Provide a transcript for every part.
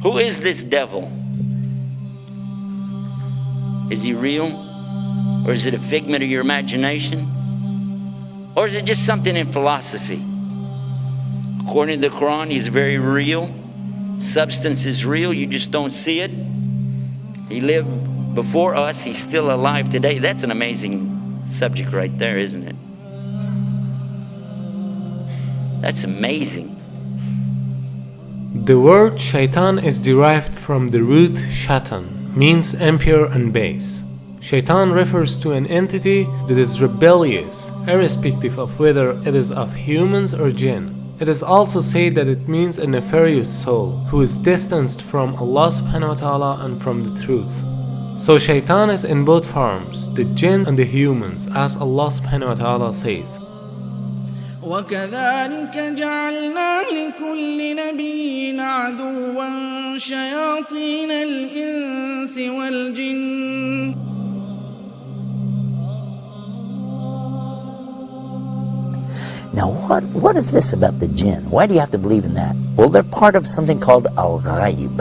Who is this devil? Is he real? Or is it a figment of your imagination? Or is it just something in philosophy? According to the Quran, he's very real. Substance is real, you just don't see it. He lived before us, he's still alive today. That's an amazing subject right there, isn't it? That's amazing. The word Shaitan is derived from the root Shaitan, means impure and base. Shaitan refers to an entity that is rebellious, irrespective of whether it is of humans or jinn. It is also said that it means a nefarious soul who is distanced from Allah subhanahu wa ta'ala and from the truth. So Shaitan is in both forms, the jinn and the humans, as Allah subhanahu wa ta'ala says. وَكَذَلِكَ جَعَلْنَا لِكُلِّ نَبِيٍّ عَدُوًّا شَيَاطِينَ الْإِنسِ وَالْجِنِّ. Now what is this about the jinn? Why do you have to believe in that? Well, they're part of something called al-ghaib.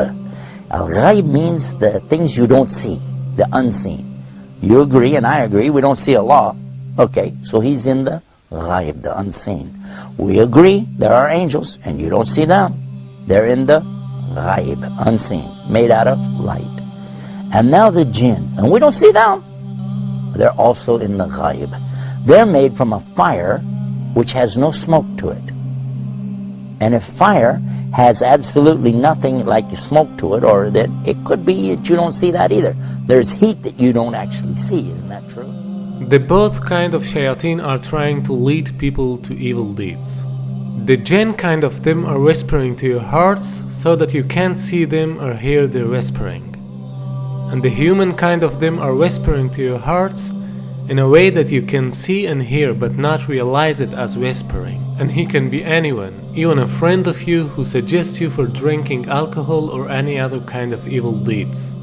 Al-ghaib means the things you don't see, the unseen. You agree and I agree, we don't see Allah. Okay, so he's in the ghaib, the unseen. We agree there are angels and you don't see them. They're in the ghaib, unseen, made out of light. And now the jinn, and we don't see them. They're also in the ghaib. They're made from a fire which has no smoke to it. And if fire has absolutely nothing like smoke to it, or that it could be that you don't see that either. There's heat that you don't actually see, isn't that true? The both kind of shayateen are trying to lead people to evil deeds. The jinn kind of them are whispering to your hearts so that you can't see them or hear their whispering. And the human kind of them are whispering to your hearts in a way that you can see and hear but not realize it as whispering. And he can be anyone, even a friend of you who suggests you for drinking alcohol or any other kind of evil deeds.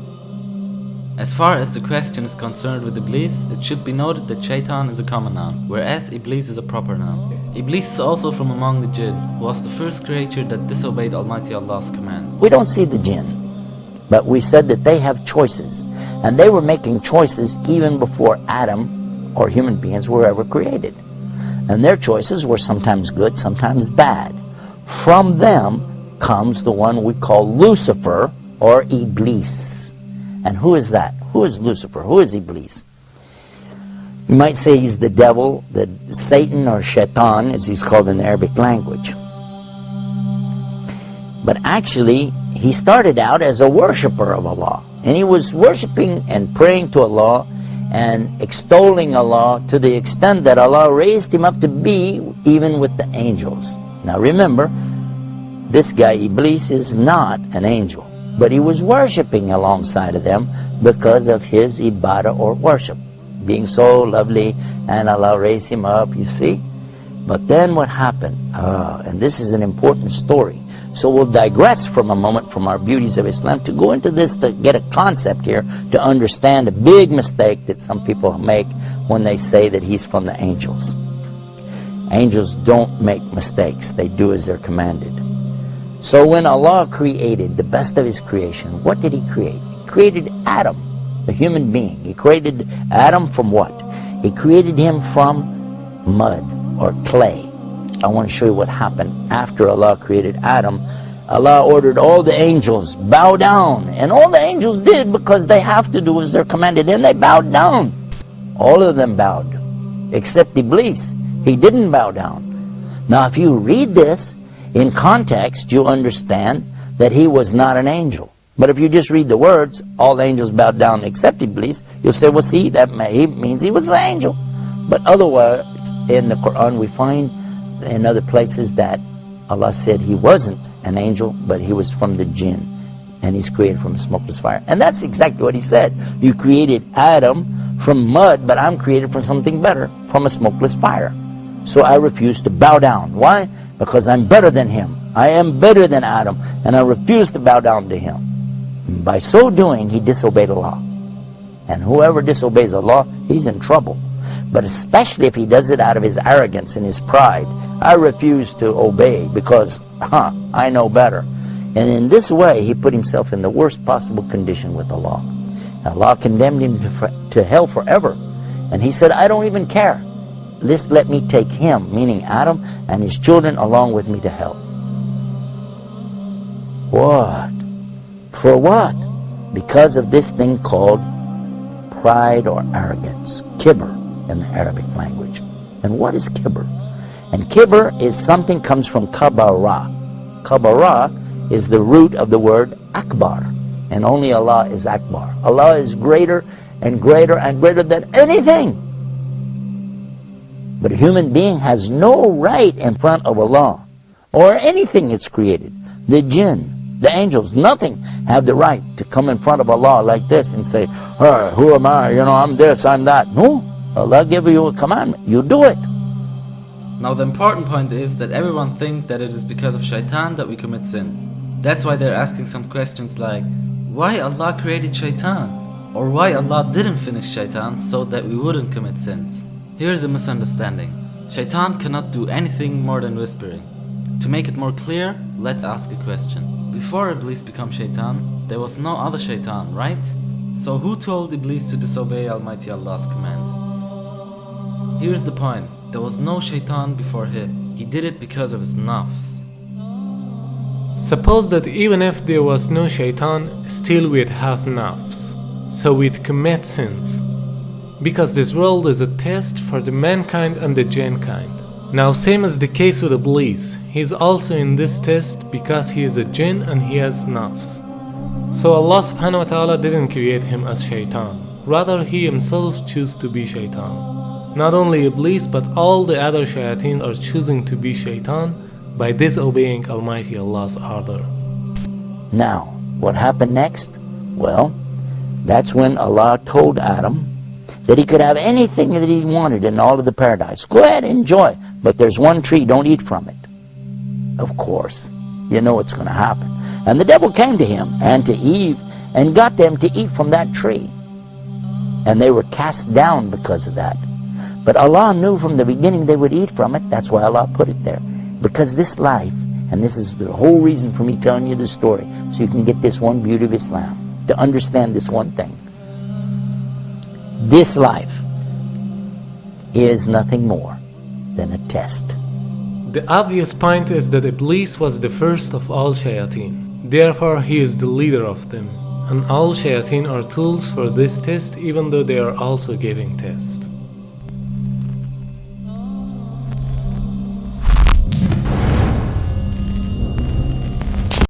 As far as the question is concerned with Iblis, it should be noted that Shaitan is a common noun, whereas Iblis is a proper noun. Iblis is also from among the Jinn, who was the first creature that disobeyed Almighty Allah's command. We don't see the jinn, but we said that they have choices, and they were making choices even before Adam or human beings were ever created. And their choices were sometimes good, sometimes bad. From them comes the one we call Lucifer or Iblis. And who is that? Who is Lucifer? Who is Iblis? You might say he's the devil, the Satan or Shaitan as he's called in the Arabic language. But actually he started out as a worshipper of Allah. And he was worshiping and praying to Allah and extolling Allah to the extent that Allah raised him up to be even with the angels. Now remember, this guy Iblis is not an angel, but he was worshipping alongside of them because of his ibadah or worship, being so lovely, and Allah raised him up, you see. But then what happened? And this is an important story. So we'll digress from a moment from our beauties of Islam to go into this to get a concept here to understand a big mistake that some people make when they say that he's from the angels. Angels don't make mistakes. They do as they're commanded. So when Allah created the best of His creation, what did He create? He created Adam, the human being. He created Adam from what? He created him from mud or clay. I want to show you what happened after Allah created Adam. Allah ordered all the angels, bow down. And all the angels did because they have to do as they're commanded. And they bowed down. All of them bowed, except Iblis. He didn't bow down. Now if you read this in context, you understand that he was not an angel. But if you just read the words, all the angels bowed down except Iblis, you'll say, well see, that means he was an angel. But otherwise, in the Qur'an we find in other places that Allah said he wasn't an angel, but he was from the jinn, and he's created from a smokeless fire. And that's exactly what he said. You created Adam from mud, but I'm created from something better, from a smokeless fire. So I refuse to bow down. Why? Because I'm better than him. I am better than Adam, and I refuse to bow down to him. And by so doing, he disobeyed Allah. And whoever disobeys Allah, he's in trouble. But especially if he does it out of his arrogance and his pride. I refuse to obey because, I know better. And in this way, he put himself in the worst possible condition with Allah. Allah condemned him to hell forever. And he said, I don't even care. Just let me take him, meaning Adam, and his children along with me to hell. What? For what? Because of this thing called pride or arrogance. Kibr in the Arabic language. And what is kibr? And kibr is something comes from kabara. Kabara is the root of the word akbar. And only Allah is akbar. Allah is greater and greater and greater than anything. But a human being has no right in front of Allah or anything that's created. The jinn, the angels, nothing have the right to come in front of Allah like this and say, hey, who am I? I'm this, I'm that. No. Allah gave you a commandment. You do it. Now the important point is that everyone thinks that it is because of Shaitan that we commit sins. That's why they're asking some questions like, why Allah created Shaitan? Or why Allah didn't finish Shaitan so that we wouldn't commit sins? Here's a misunderstanding. Shaitan cannot do anything more than whispering. To make it more clear, let's ask a question. Before Iblis became Shaitan, there was no other Shaitan, right? So who told Iblis to disobey Almighty Allah's command? Here's the point. There was no Shaitan before him. He did it because of his nafs. Suppose that even if there was no Shaitan, still we'd have nafs. So we'd commit sins. Because this world is a test for the mankind and the jinn kind. Now same as the case with Iblis, he is also in this test because he is a jinn and he has nafs. So Allah subhanahu wa ta'ala didn't create him as Shaitan. Rather he himself chose to be Shaitan. Not only Iblis but all the other shayateen are choosing to be Shaitan by disobeying Almighty Allah's order. Now, what happened next? Well, that's when Allah told Adam that he could have anything that he wanted in all of the paradise. Go ahead, enjoy. But there's one tree, don't eat from it. Of course, you know what's going to happen. And the devil came to him and to Eve and got them to eat from that tree. And they were cast down because of that. But Allah knew from the beginning they would eat from it. That's why Allah put it there. Because this life, and this is the whole reason for me telling you this story, so you can get this one beauty of Islam, to understand this one thing. This life is nothing more than a test. The obvious point is that Iblis was the first of all shayateen. Therefore, he is the leader of them. And all shayateen are tools for this test, even though they are also giving test.